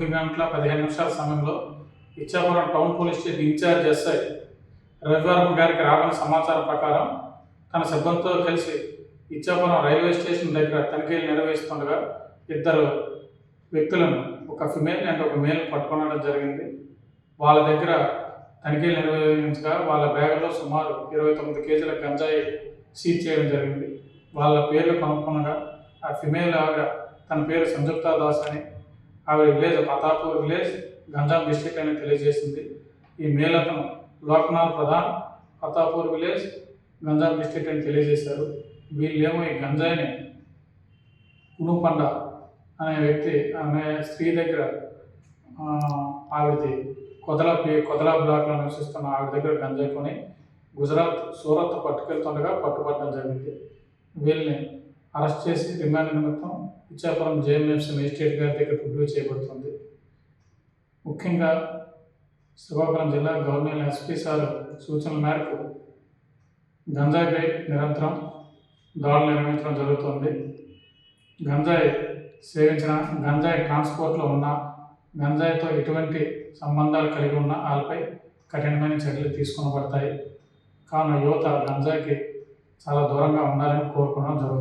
9:15 సమయంలో Ichchapuram town police station in charge SI Ravivarma గారికి రాబడిన సమాచారం ప్రకారం తన సిబ్బందితో కలిసి ఇచ్చాపురం రైల్వే స్టేషన్ దగ్గర తనిఖీలు నిర్వహిస్తుండగా ఇద్దరు వ్యక్తులను, ఒక ఫిమేల్ అండ్ ఒక మేల్ పట్టుకోవడం జరిగింది. వాళ్ళ దగ్గర తనిఖీలు నిర్వహించగా వాళ్ళ బ్యాగులో సుమారు 29 కేజీల గంజాయి సీజ్ చేయడం జరిగింది. వాళ్ళ పేర్లు కనుక్కునగా ఆ ఫిమేల్ ఆవిడ తన పేరు సంయుక్తా దాస్ అని, ఆవిడ village Patapur village, Ganjam district అని తెలియజేసింది. ఈ మేల్ అతను లోక్నాథ్ ప్రధాన్, పతాపూర్ విలేజ్, గంజాం డిస్ట్రిక్ట్ అని తెలియజేశారు. వీళ్ళేమో ఈ గంజాయిని కునుపండ అనే వ్యక్తి, ఆమె స్త్రీ దగ్గర, ఆవిడది కొదలా బ్లాక్లో నివసిస్తున్న ఆవిడ దగ్గర గంజాయి కొని గుజరాత్ సూరత్ పట్టుకెళ్తుండగా పట్టుబట్టడం జరిగింది. వీళ్ళని అరెస్ట్ చేసి రిమాండ్ నిమిత్తం ఇచ్చాపురం జేఎంఎఫ్సీ మేజిస్ట్రేట్ గారి దగ్గర రివ్యూ చేయబడుతుంది. ముఖ్యంగా శ్రీకాకుళం జిల్లా గవర్నమెంట్ ఎస్పీ సార్ సూచనల మేరకు గంజాయిపై నిరంతరం దాడులు నిర్వహించడం జరుగుతుంది. గంజాయి సేవించిన, గంజాయి ట్రాన్స్పోర్ట్లో ఉన్న, గంజాయితో ఎటువంటి సంబంధాలు కలిగి ఉన్న వాళ్ళపై కఠినమైన చర్యలు తీసుకొనబడతాయి. కావున యువత గంజాయికి చాలా దూరంగా ఉండాలని కోరుకోవడం జరుగుతుంది.